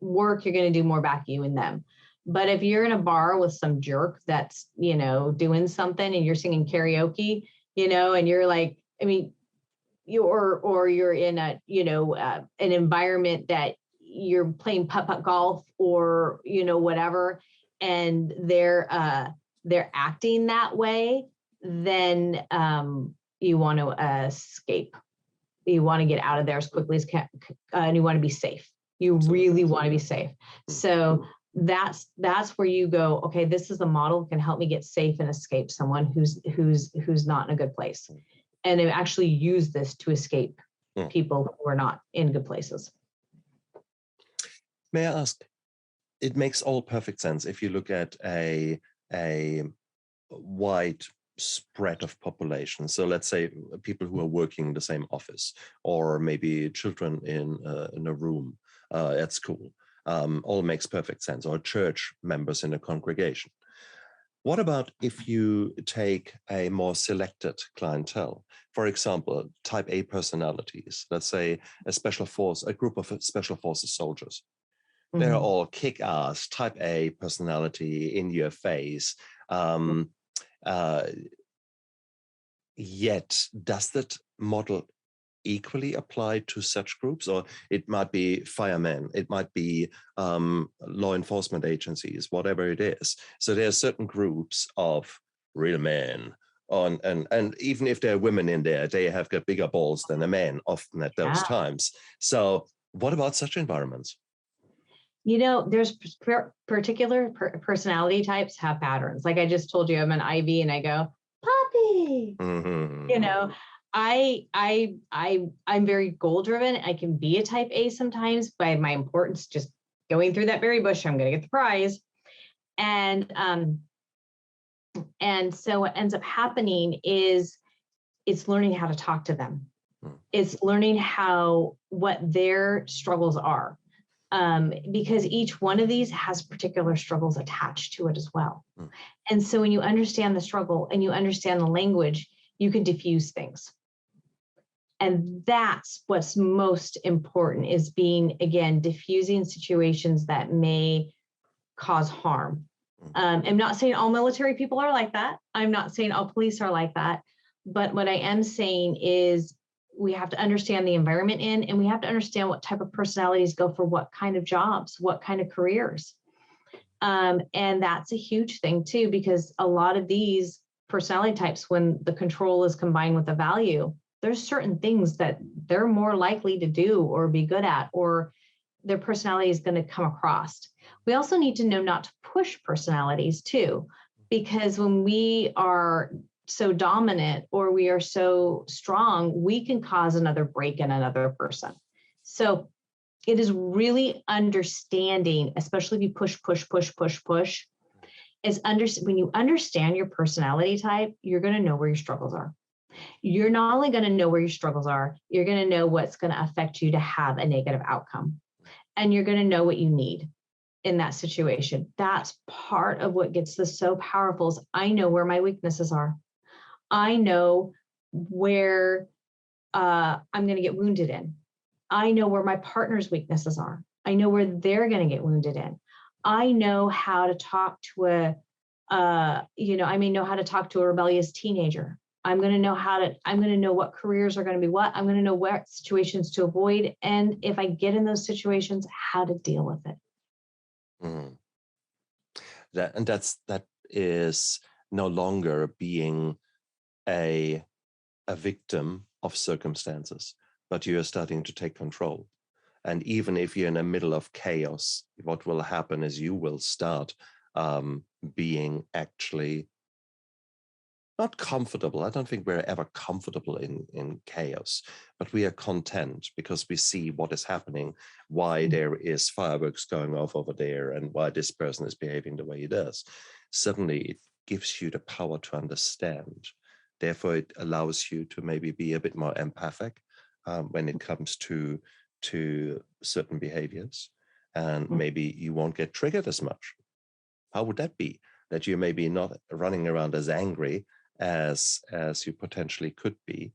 Work, you're going to do more back you and them. But if you're in a bar with some jerk that's, doing something and you're singing karaoke, and you're like, I mean, you're in a, an environment that you're playing putt-putt golf or, whatever, and they're acting that way, then you want to escape. You want to get out of there as quickly as can, and you want to be safe. You really want to be safe. So that's where you go, okay, this is a model that can help me get safe and escape someone who's not in a good place. And they actually use this to escape people who are not in good places. May I ask, it makes all perfect sense if you look at a wide spread of population. So let's say people who are working in the same office, or maybe children in a room at school. All makes perfect sense, or church members in a congregation. What about if you take a more selected clientele? For example, type A personalities, let's say a group of special forces soldiers. They're all kick-ass, type A personality, in your face. Yet, does that model equally apply to such groups? Or it might be firemen, it might be law enforcement agencies, whatever it is. So there are certain groups of real men, and even if there are women in there, they have got bigger balls than a man often at those times. So what about such environments? There's particular personality types have patterns. Like I just told you, I'm an IB and I go, puppy. Mm-hmm. I'm very goal driven. I can be a type A sometimes by my importance, just going through that berry bush, I'm going to get the prize. And so what ends up happening is it's learning how to talk to them. It's learning what their struggles are. Because each one of these has particular struggles attached to it as well. And so when you understand the struggle and you understand the language, you can diffuse things. And that's what's most important, is diffusing situations that may cause harm. I'm not saying all military people are like that. I'm not saying all police are like that. But what I am saying is we have to understand the environment and we have to understand what type of personalities go for what kind of jobs, what kind of careers. And that's a huge thing too, because a lot of these personality types, when the control is combined with the value, there's certain things that they're more likely to do or be good at, or their personality is going to come across. We also need to know not to push personalities too, because when we are so dominant or we are so strong, we can cause another break in another person. So it is really understanding, especially if you push, when you understand your personality type, you're going to know where your struggles are. You're not only going to know where your struggles are, you're going to know what's going to affect you to have a negative outcome. And you're going to know what you need in that situation. That's part of what gets this so powerful, is I know where my weaknesses are. I know where I'm going to get wounded in. I know where my partner's weaknesses are. I know where they're going to get wounded in. I know how to talk to I may know how to talk to a rebellious teenager. I'm going to know what careers are going to be what. I'm going to know what situations to avoid. And if I get in those situations, how to deal with it. That is no longer being a victim of circumstances, but you are starting to take control. And even if you're in the middle of chaos, what will happen is you will start being actually not comfortable. I don't think we're ever comfortable in chaos, but we are content because we see what is happening, why there is fireworks going off over there, and why this person is behaving the way he does. Suddenly it gives you the power to understand. Therefore, it allows you to maybe be a bit more empathic when it comes to certain behaviors, and maybe you won't get triggered as much. How would that be? That you're maybe not running around as angry as you potentially could be.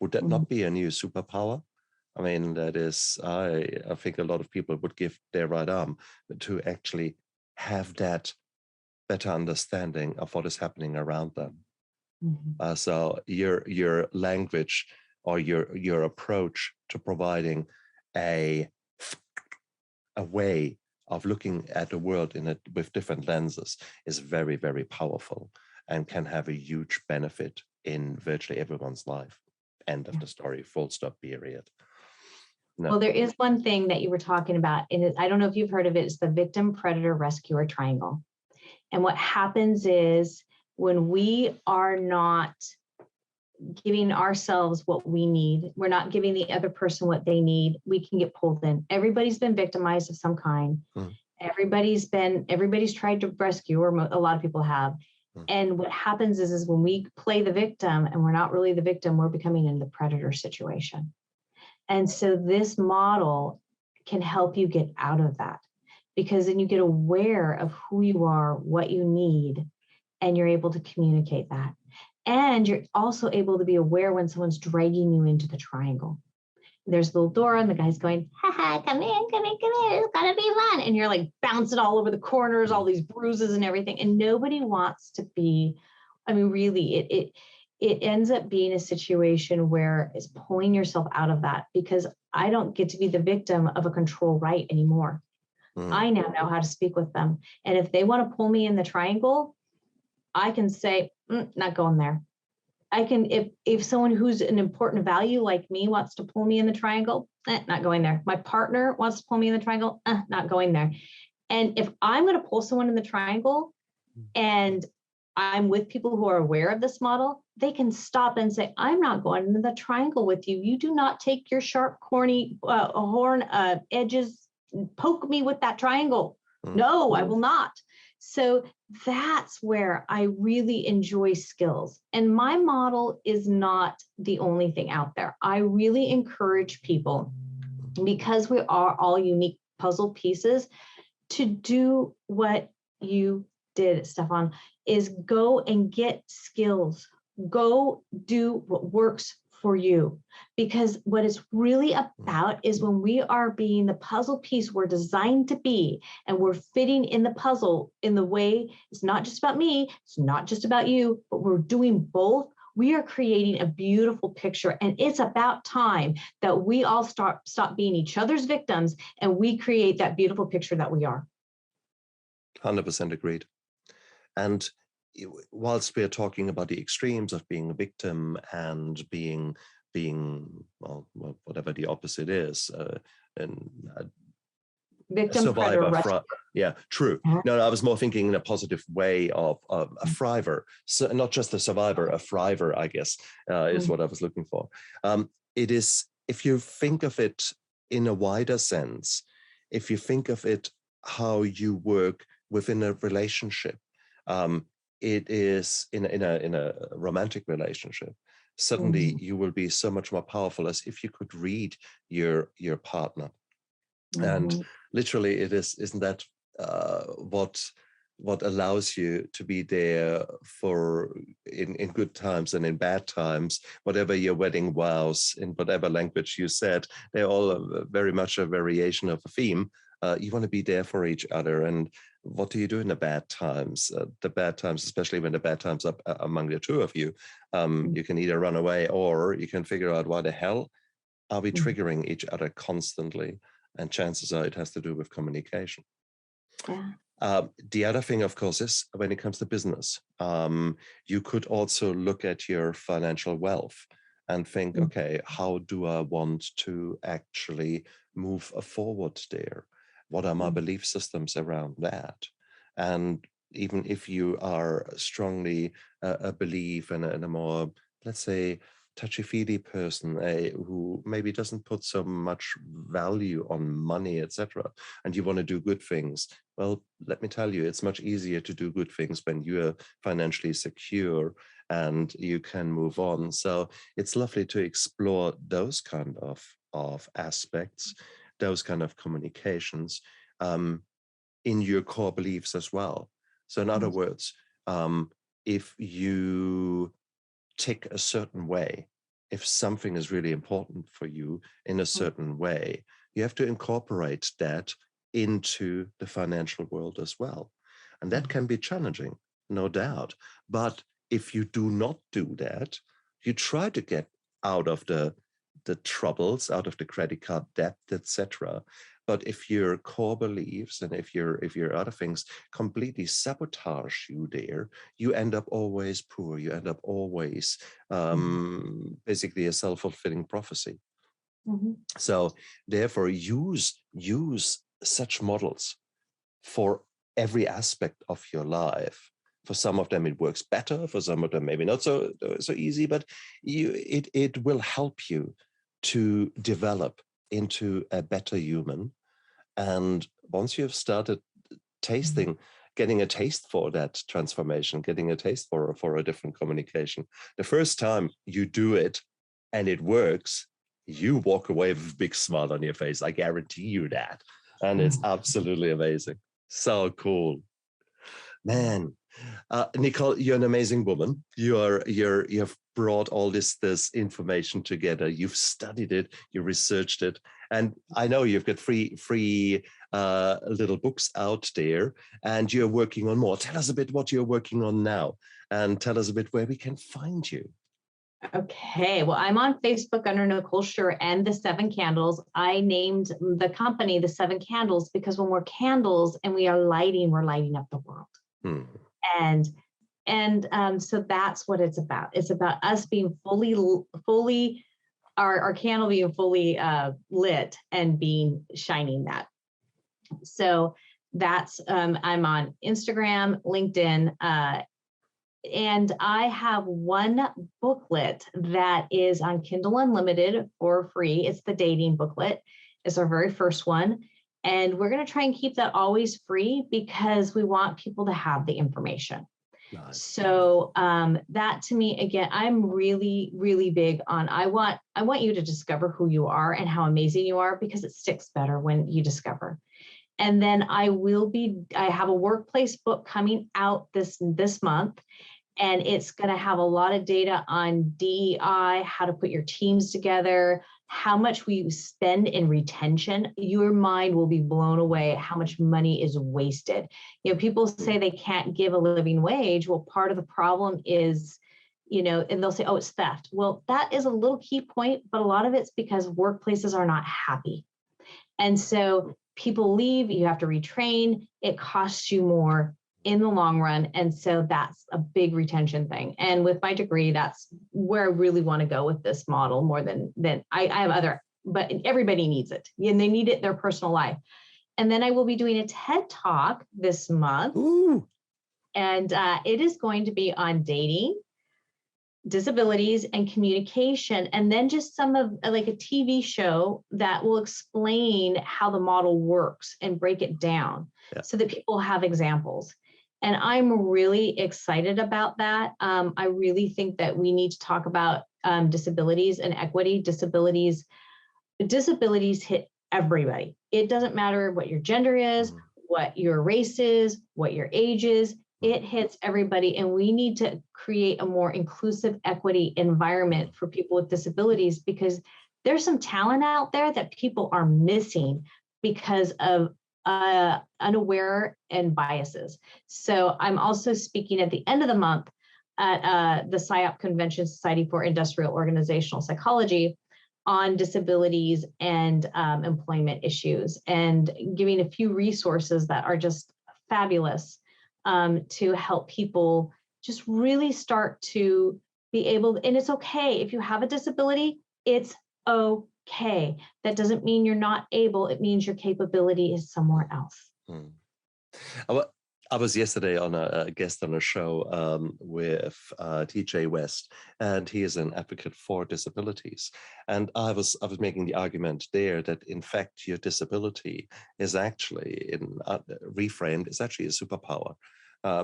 Would that not be a new superpower? I mean, that is, I think a lot of people would give their right arm to actually have that better understanding of what is happening around them. So your language or your approach to providing a way of looking at the world with different lenses is very, very powerful and can have a huge benefit in virtually everyone's life. End of the story, full stop, period. No. Well, there is one thing that you were talking about, and I don't know if you've heard of it. It's the victim, predator, rescuer triangle. And what happens is when we are not giving ourselves what we need, we're not giving the other person what they need, we can get pulled in. Everybody's been victimized of some kind. Everybody's tried to rescue, or a lot of people have. And what happens is when we play the victim and we're not really the victim, we're becoming in the predator situation. And so this model can help you get out of that, because then you get aware of who you are, what you need, and you're able to communicate that. And you're also able to be aware when someone's dragging you into the triangle. There's a little door and the guy's going, ha, come in, it's gotta be fun. And you're like bouncing all over the corners, all these bruises and everything. And nobody wants to be I mean, really, it ends up being a situation where it's pulling yourself out of that, because I don't get to be the victim of a control right anymore. I now know how to speak with them. And if they want to pull me in the triangle, I can say, not going there. I can, if someone who's an important value like me wants to pull me in the triangle, not going there. My partner wants to pull me in the triangle, not going there. And if I'm going to pull someone in the triangle and I'm with people who are aware of this model, they can stop and say, I'm not going into the triangle with you. You do not take your sharp, corny horn edges, poke me with that triangle. No, I will not. So that's where I really enjoy skills. And my model is not the only thing out there. I really encourage people, because we are all unique puzzle pieces, to do what you did, Stefan, is go and get skills. Go do what works for you. Because what it's really about is when we are being the puzzle piece we're designed to be, and we're fitting in the puzzle in the way, it's not just about me, it's not just about you, but we're doing both. We are creating a beautiful picture, and it's about time that we all stop being each other's victims, and we create that beautiful picture that we are. 100% agreed. And whilst we're talking about the extremes of being a victim and being well, whatever the opposite is, and victim, survivor, predator, yeah, true. No, I was more thinking in a positive way of a thriver. So not just a survivor, a thriver, I guess, is what I was looking for. It is, if you think of it in a wider sense, if you think of it how you work within a relationship, it is in a romantic relationship. Suddenly you will be so much more powerful, as if you could read your partner. And literally it isn't that what allows you to be there for in good times and in bad times, whatever your wedding vows, in whatever language you said, they're all very much a variation of a theme. You want to be there for each other. And what do you do in the bad times? The bad times, especially when the bad times are among the two of you, you can either run away, or you can figure out, why the hell are we triggering each other constantly? And chances are it has to do with communication. The other thing, of course, is when it comes to business, you could also look at your financial wealth and think, okay, how do I want to actually move forward there? What are my belief systems around that? And even if you are strongly a belief and a more, let's say, touchy-feely person who maybe doesn't put so much value on money, etc., and you want to do good things, well, let me tell you, it's much easier to do good things when you're financially secure and you can move on. So it's lovely to explore those kind of aspects, those kind of communications in your core beliefs as well. So in other words, if you tick a certain way, if something is really important for you in a certain way, you have to incorporate that into the financial world as well. And that can be challenging, no doubt. But if you do not do that, you try to get out of the troubles, out of the credit card debt, etc. But if your core beliefs and if your other things completely sabotage you there, you end up always poor. You end up always basically a self-fulfilling prophecy. So therefore, use such models for every aspect of your life. For some of them, it works better. For some of them, maybe not so easy. But it will help you to develop into a better human. And once you have started tasting, getting a taste for that transformation, getting a taste for a different communication, the first time you do it and it works, you walk away with a big smile on your face. I guarantee you that. And it's absolutely amazing. So cool. Man, Nicole, you're an amazing woman. You have brought all this information together. You've studied it, you researched it, and I know you've got free little books out there, and you're working on more. Tell us a bit what you're working on now, and tell us a bit where we can find you. Okay, well, I'm on Facebook under Nicole Shir and the Seven Candles. I named the company the Seven Candles because when we're candles and we are lighting, we're lighting up the world. And so that's what it's about. It's about us being fully our candle being fully lit and being shining that. So that's I'm on Instagram, LinkedIn, and I have one booklet that is on Kindle Unlimited for free. It's the dating booklet. It's our very first one. And we're going to try and keep that always free because we want people to have the information. Nice. So that to me, again, I'm really, really big on, I want you to discover who you are and how amazing you are because it sticks better when you discover. And then I have a workplace book coming out this month. And it's going to have a lot of data on DEI, how to put your teams together, how much we spend in retention. Your mind will be blown away at how much money is wasted. You know, people say they can't give a living wage. Well, part of the problem is, you know, and they'll say, oh, it's theft. Well, that is a little key point, but a lot of it's because workplaces are not happy. And so people leave, you have to retrain, it costs you more in the long run. And so that's a big retention thing. And with my degree, that's where I really want to go with this model more than I have other, but everybody needs it and they need it in their personal life. And then I will be doing a TED Talk this month. Ooh. And it is going to be on dating, disabilities, and communication. And then just some of like a TV show that will explain how the model works and break it down so that people have examples. And I'm really excited about that. I really think that we need to talk about disabilities and equity. Disabilities hit everybody. It doesn't matter what your gender is, what your race is, what your age is. It hits everybody. And we need to create a more inclusive equity environment for people with disabilities because there's some talent out there that people are missing because of unaware and biases. So I'm also speaking at the end of the month at the SIOP Convention, Society for Industrial Organizational Psychology, on disabilities and employment issues, and giving a few resources that are just fabulous to help people just really start to be able, and it's okay if you have a disability, it's okay. That doesn't mean you're not able. It means your capability is somewhere else. I was yesterday on a guest on a show with TJ West, and he is an advocate for disabilities. And I was making the argument there that in fact your disability is actually reframed is actually a superpower.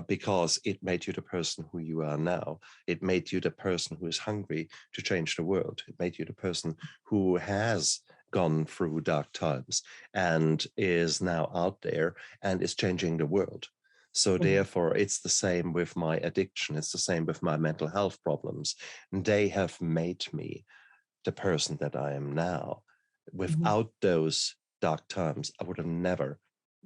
Because it made you the person who you are now. It made you the person who is hungry to change the world. It made you the person who has gone through dark times and is now out there and is changing the world. So therefore, it's the same with my addiction. It's the same with my mental health problems. They have made me the person that I am now. Without those dark times, I would have never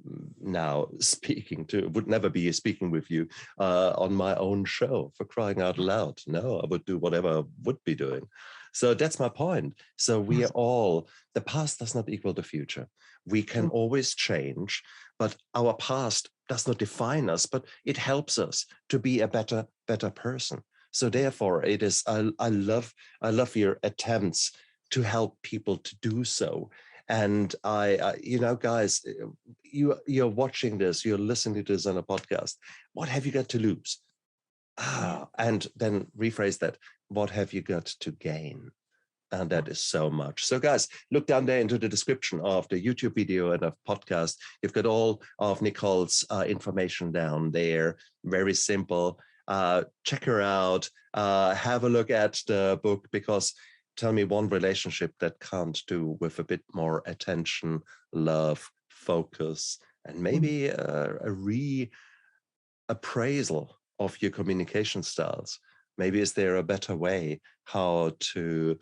would never be speaking with you on my own show, for crying out loud. No, I would do whatever I would be doing. So that's my point. So we are all, the past does not equal the future. We can always change, but our past does not define us, but it helps us to be a better person. So therefore it is, I love your attempts to help people to do so. And I guys, you're watching this, you're listening to this on a podcast. What have you got to lose? And then rephrase that. What have you got to gain? And that is so much. So guys, look down there into the description of the YouTube video and of podcast. You've got all of Nicole's information down there. Very simple. Check her out. Have a look at the book, because tell me one relationship that can't do with a bit more attention, love, focus, and maybe a reappraisal of your communication styles. Maybe is there a better way how to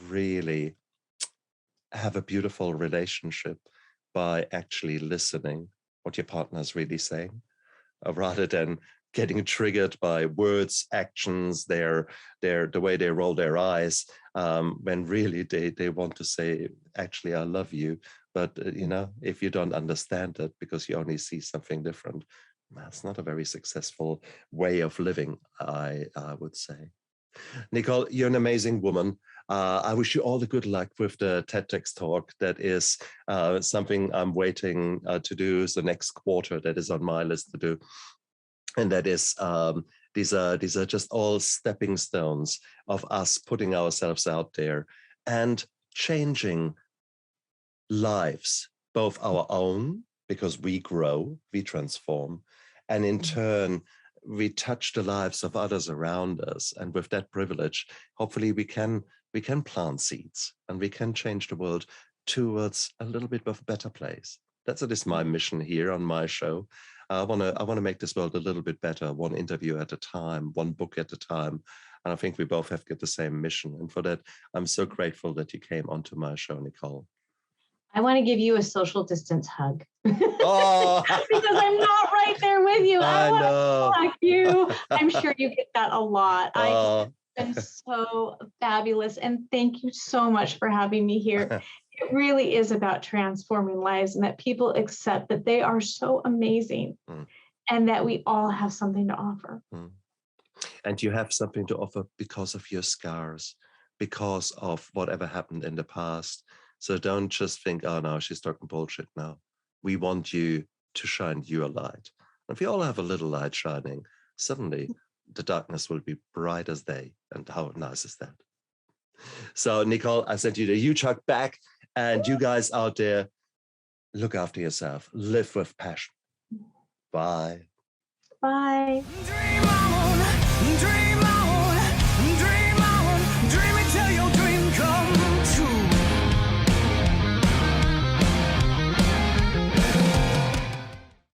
really have a beautiful relationship by actually listening what your partner is really saying, rather than getting triggered by words, actions, the way they roll their eyes, when really they want to say, actually, I love you. But, if you don't understand it because you only see something different, that's not a very successful way of living, I would say. Nicole, you're an amazing woman. I wish you all the good luck with the TEDx talk. That is something I'm waiting to do. The next quarter that is on my list to do. And that is, these are just all stepping stones of us putting ourselves out there and changing lives, both our own, because we grow, we transform, and in turn, we touch the lives of others around us. And with that privilege, hopefully we can plant seeds and we can change the world towards a little bit of a better place. That is my mission here on my show. I want to make this world a little bit better, one interview at a time, one book at a time. And I think we both have got the same mission. And for that, I'm so grateful that you came onto my show, Nicole. I want to give you a social distance hug. Oh. Because I'm not right there with you. I want to hug you. I'm sure you get that a lot. It's been so fabulous. And thank you so much for having me here. It really is about transforming lives, and that people accept that they are so amazing and that we all have something to offer. And you have something to offer because of your scars, because of whatever happened in the past. So don't just think, oh no, she's talking bullshit now. We want you to shine your light. And if we all have a little light shining, suddenly the darkness will be bright as day. And how nice is that? So Nicole, I sent you the huge hug back. And you guys out there, look after yourself. Live with passion. Bye. Bye.